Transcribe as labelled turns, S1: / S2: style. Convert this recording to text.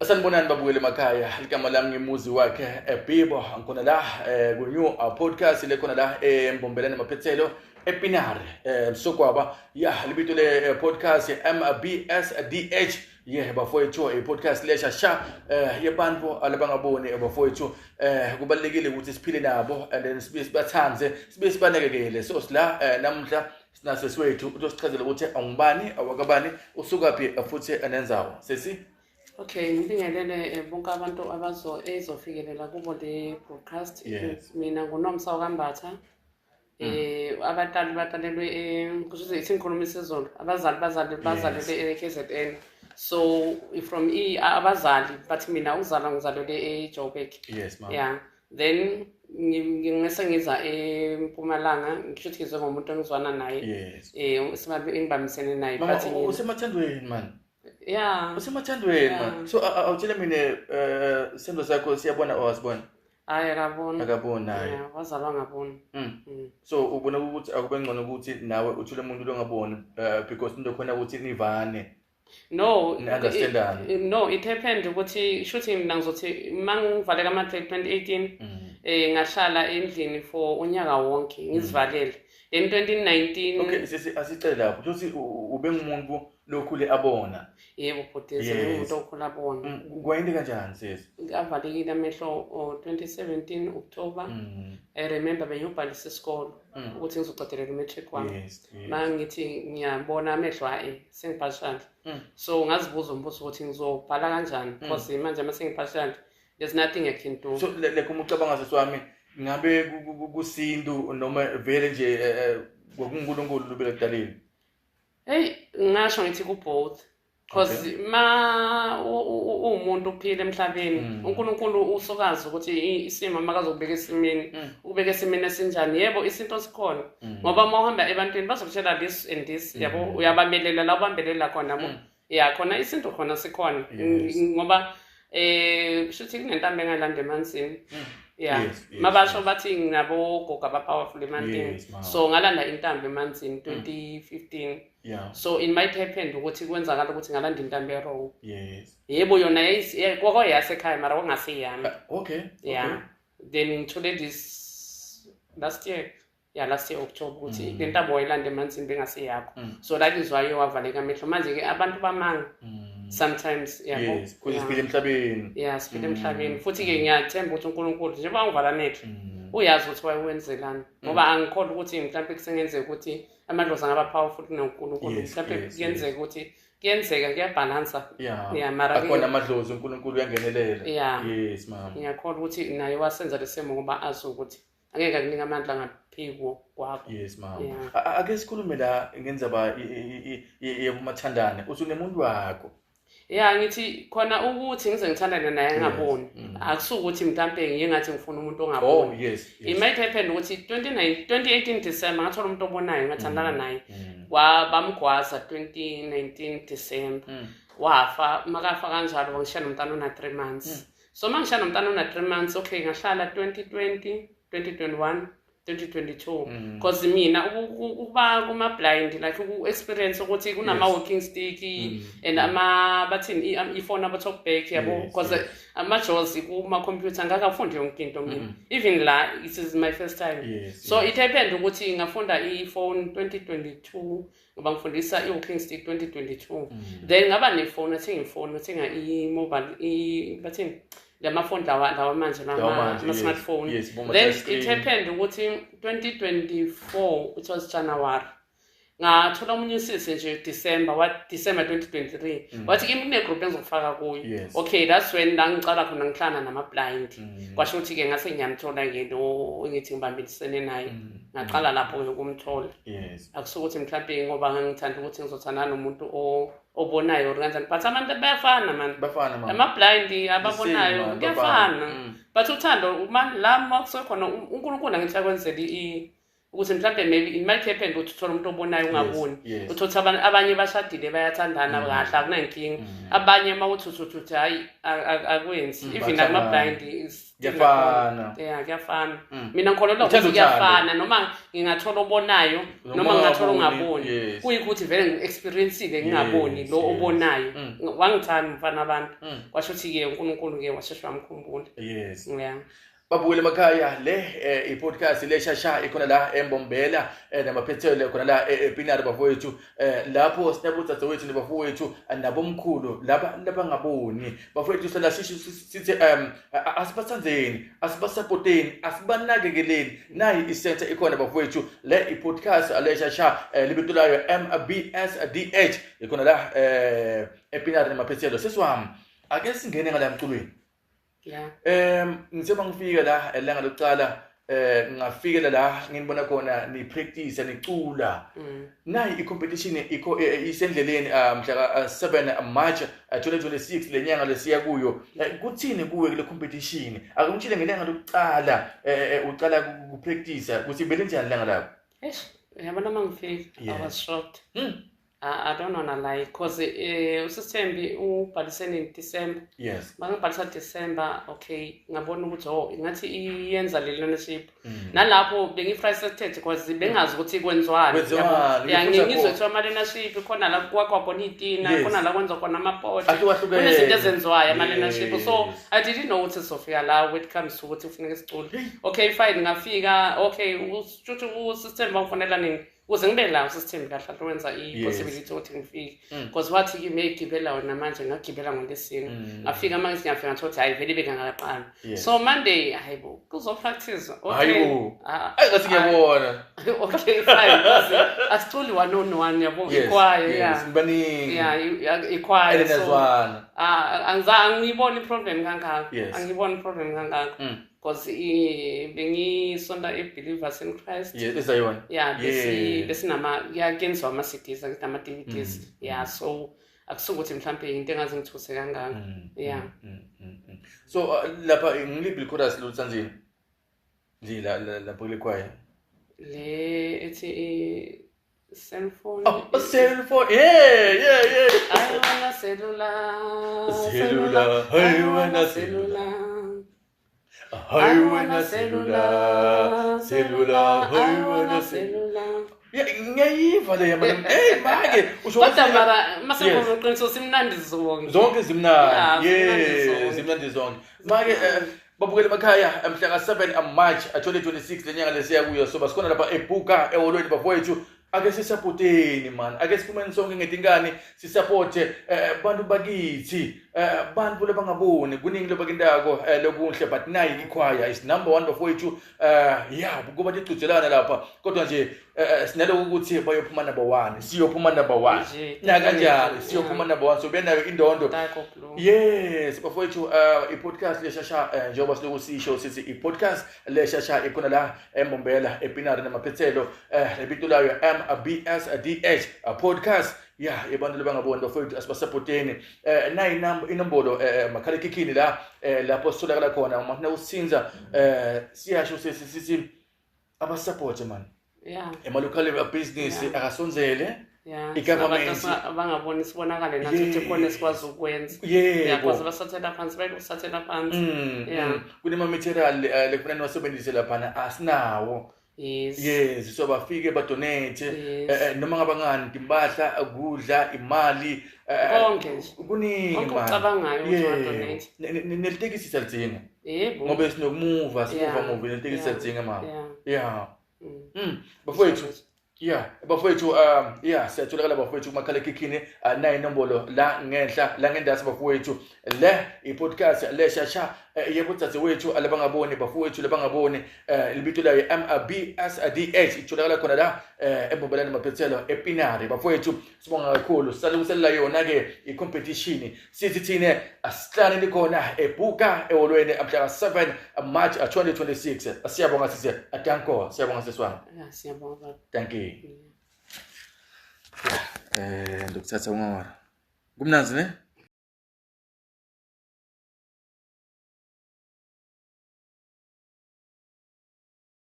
S1: Sanibonani babukeli emakhaya, ligama lami ngimuzi wakhe Bibo, ngikhona la ku-new podcast le khona la embombelane maphethelo epinari msokwaba ya libito le podcast MBSDH bafowethu podcast lesha sha yebantu alabangaboni bafowethu kubalekile ukuthi siphile nabo and then sibe sibathanze sibe sibanekekele so sila namhla sinaso swethu utosichazela ukuthi angubani awakabani usukaphi futhi anenzawo sesi.
S2: Okay, ngibingelele bonke abantu ezofikelela kubo le broadcast. Mina nguNomsa Kambatha. Abatali batalelwe kusho ithi ngikhuluma isiZulu. Abazali KZN. So from abazali but mina ngizalelwe eJoburg.
S1: Yes, ma'am.
S2: Yeah. Then ngingese ngiza eMpumalanga ngishuthize ngomuntu engizwana naye.
S1: Yes.
S2: Ngibambisene naye
S1: but usemathandweni man.
S2: Yeah.
S1: Usemathandweni man. So awutshela mina sendo sakho siyabona owasibona.
S2: Hayi akabona.
S1: Akabona hayi.
S2: Yeah, wazalwa ngabona.
S1: So ubona ukuthi akube ngcono ukuthi nawe uthule umuntu longabona because into khona ukuthi nivane.
S2: No,
S1: no,
S2: it happened ukuthi shuthi mina ngizothi mangivaleka ama-trade 2018 ngahlala endlini for unyaka wonke ngizivalele. In 2019
S1: okay asicela lapho uthi ube ngumuntu lokhule abona.
S2: Yebo bhodezi umuntu okhula abona.
S1: Kwayinde kanjani sisi?
S2: Ngavalekile amehlo 2017 October. I remember bengiyobhalisa isikolo ukuthi ngizoqedelela i-matric wami. Mangithi ngiyabona amehlo sengipashana. So ngazibuza umbuzo ukuthi ngizobhala kanjani because manje mase ngipashana there's nothing I can do.
S1: So lekho umucabanga sesiwami ngabe kusintu noma vele nje ngokuNkulunkulu lubele kudaleni.
S2: Hey ngasho ngithi ku both because umuntu uphila emhlabeni uNkulunkulu usokazi ukuthi isimo makazokubeka esimeni ubeka esimeni esinjani. Yebo isinto sikhona ngoba uma uhamba ebantwini bazokutshela this and this yabo uyabambelela la ubambelela khona mo ya khona isinto khona sikhona ngoba shuthi kunentambo engalanda emanzini. Yeah, mabasho bathi ngabo goga ba powerful emanzini. So ngalanda intambo emanzini 2015.
S1: Yeah.
S2: So it might happen ukuthi kwenzakala ukuthi ngalanda intambo wrong.
S1: Yes.
S2: Yebo yona kwako yasekhaya mara kungasiyami.
S1: Okay.
S2: Yeah. Then ngithole this last year October ukuthi intambo wayilanda emanzini bengasiyakho. So that is why wavaleka amehlo manje ke abantu bamanga. Sometimes yabo.
S1: Yes, kuziphila emhlabeni.
S2: Yeah, siphila emhlabeni. Futhi ke ngiyathemba ukuthi uNkulunkulu nje bangivala nethu. Uyazi ukuthi wayenzelani. Ngoba angikholwa ukuthi mhlawumbe kusengenzeka ukuthi amadlozi angaba powerful kunoNkulunkulu. Mhlawumbe kuyenzeka ukuthi kuyabalance.
S1: Yeah, mara akona amadlozi uNkulunkulu uyangenelela. Yes, mama.
S2: Ngiyakholwa ukuthi naye wasenza lesimo ngoba azi ukuthi angeke akunika amandla ngaphiko kwakho.
S1: Yes, mama. Ake sikhulume la ngenzaba yokumathandana. Usunemuntu wakho.
S2: Yeah, ngithi khona ukuthi ngize ngithandane naye ngaboni. Akusuka ukuthi mhlambe ngiyengathi ngifuna umuntu ongaboni.
S1: Oh, yes.
S2: It might happen ukuthi 2018 December ngathola umuntu obonayo ngathandana naye. Bamgwaza 2019 December. Wafa makafa kanjalo ngishaya nomntana ona 3 months. So mangishaya nomntana ona 3 months okay ngahlala 2020, 2021, 2022 because mina ukuba kuma blind like experience ukuthi kunama walking stick and bathini iphone aba talk back yabo because ama jaws kuma computer ngakafundi yonke into mina even la it is my first time. So it happened ukuthi ngafunda iphone 2022 ngoba ngifundisa i-walking stick 2022 then ngaba nephone ngathenga i-mobile bathini lama-phone lawa manje lama-smartphone. Then it happened ukuthi 2024 it was January ngathola umunye usisi nje December 2023 wathi kimi kune-group engizofaka kuyo. Okay, that's when la ngicala khona ngihlana nama-blind kwasho ukuthi ke ngase ngiyamthola-ke lo engithi ngibambelisene naye ngaqala lapho-ke ukumthola. Akusuke ukuthi mhlawumbe ngoba ngangithanda ukuthi ngizothandana nomuntu obonayo kanjani but abantu bayafana man. Ama-blind ababonayo kuyafana but uthando la makusekhona uNkulunkulu angithi akwenzela ukuthi mhlambe maybe it might happen ukuthi uthola umuntu obonayo ungaboni
S1: Yes.
S2: uthothi abanye bashadile bayathandana kahle akunankinga abanye mawuthi hayi akwenzi even ama-blind
S1: Kuyafana.
S2: kuyafana mina ngikholelwa ukuthi kuyafana noma ngingathola obonayo noma ngingathola ungaboni kuyikuthi vele ngi-experiencile ngingaboni lo obonayo wangithanda mfana abantu kwasho ukuthi-ke uNkulunkulu-ke washeshe wamkhumbula
S1: Yes.
S2: yeah.
S1: Babukele emakhaya le i-podcast le shasha ikhona la eMbombela namaphethelo khona la ePinari bafowethu lapho sinabutha zawethu nebafowethu nabomkhulu laba ngaboni bafowethu sala sithi asibathandzeni asibasupporteni asibanakekeleni nayi isenta ikhona bafowethu le i-podcast le shasha libito layo MBSDH ikhona la ePinari namaphethelo sesiwami ake singene ngala emculweni.
S2: Yeah.
S1: Ngizoba ngifika la elanga lokuqala ngafika la ngibona khona ni practice nicula nayi i-competition isendleleni mhla 7 March 2026 lenyanga lesiya kuyo kuthini kuwe kule competition akumtshile ngelanga lokuqala uqala ku practice kuthi belenjani langa lakho
S2: yabona mangifika I was shocked I don't wanna lie because uSithembi ubhalisene in December.
S1: Yes.
S2: Mangibhalisa December okay ngabona ukuthi ngathi iyenza le learnership. Nalapho bengi-frustrated because bengazi ukuthi kwenziwani. Ngizwe kuthiwa ama-learnership khona la kwakho khona itina khona la kwenza khona ama-pot. Kunezinto ezenziwayo ama-learnership. So I didn't know ukuthi Sophia la when it comes to ukuthi ufuneka isicule. Okay fine ngafika okay uSithembi bangifonela nini ukuze ngibe la uSithembi kahle wenza i-possibility ukuthi ngifike because wathi kimi egibela wona manje ngagibela ngolesine ngafika manje ngiyafika ngathi hayi vele bekangaqala so Monday hayibo kuzopractice okay
S1: ngathi ngiyabona
S2: okay fine asiculi one on one yabo ikwaya
S1: yeah sibaningi
S2: ikwaya so angiyibona problem kangaka angiyibona problem kangaka because bengisonda e-believers in Christ.
S1: Yes, is that one?
S2: Yeah, besinama against ama CDs ama activities. Yeah, so akusukuthi mhlambe into engazingithuse kangaka. Yeah.
S1: So lapha ngiliphi chorus lo tsanzini? La lapho le choir.
S2: Le ethi cell phone.
S1: Oh, a cell phone. Yeah.
S2: I want a cellular.
S1: I want a cellular. I want a cellular. I want a cellular. Yeah, ngiyayiva le yamana. Hey manje, usho
S2: kodwa mara masekhona uqiniso simnandi zonke.
S1: Zonke zimnandi. Yeah, zimnandi zonke. Manje babukele emakhaya mhla ka7 March 2026 lenyanga lesiya kuyo so basikhona lapha eBuka eholweni bafowethu ake sisupporteni man ake siphumeni sonke ngedingane sisupporte bantu bakithi bantu lebangaboni kuningi lobakindako lokunhle but nayi ichoir is number 1 bafowethu yeah kuba ticuthelana lapha kodwa nje sinalo ukuthi bayophuma number 1 siyophuma number 1 nya kanjani siyophuma number 1 so benayo indondo yes bafowethu i-podcast leshasha njengoba siloku sisho sithi i-podcast leshasha ikhona la eMbombela ePinari namaphethelo lebito layo MBSDH podcast yeah abantu lebangaboni bafowethu asibasupporteni nayi inombolo makhala ekhikhini la lapho sitholakala khona uma usinza siyasho sithi abasupport man
S2: yeah
S1: ema-local business akasonzele
S2: yeah igovernment abangaboni sibonakale nathi ukuthi khona sikwazi ukwenza yeah because basathela phansi bayisathela phansi yeah
S1: kunema material lekufanele wasebenzise lapha asinawo yes so bafike ba donate noma ngabangani timbahla ukudla imali
S2: konke
S1: kuningi
S2: manje ucabangayo ukuthi wa donate
S1: nelitekisi salidinga
S2: yebo
S1: ngoba sinokumuva move nelitekisi salidinga mama yeah bafowethu yeah bafowethu yeah siyatholakala bafowethu kumakhala ekhikhini nayi inombolo la ngenhla la ngendasi bafowethu le i-podcast le shasha yebo dzadzewethu alabangaboni bafowethu labangaboni libito layo MBSDH itholakala khona la eMbombela namaphethelo ePinari bafowethu sibonga kakhulu salungiselela yona ke i-competition sithi thine asihlane likhona eBuka eholweni mhla 7 March 2026 siyabonga sisi atanko siyabonga siswami
S2: siyabonga
S1: thank you ndokuthatha ungawara kumnanzi ne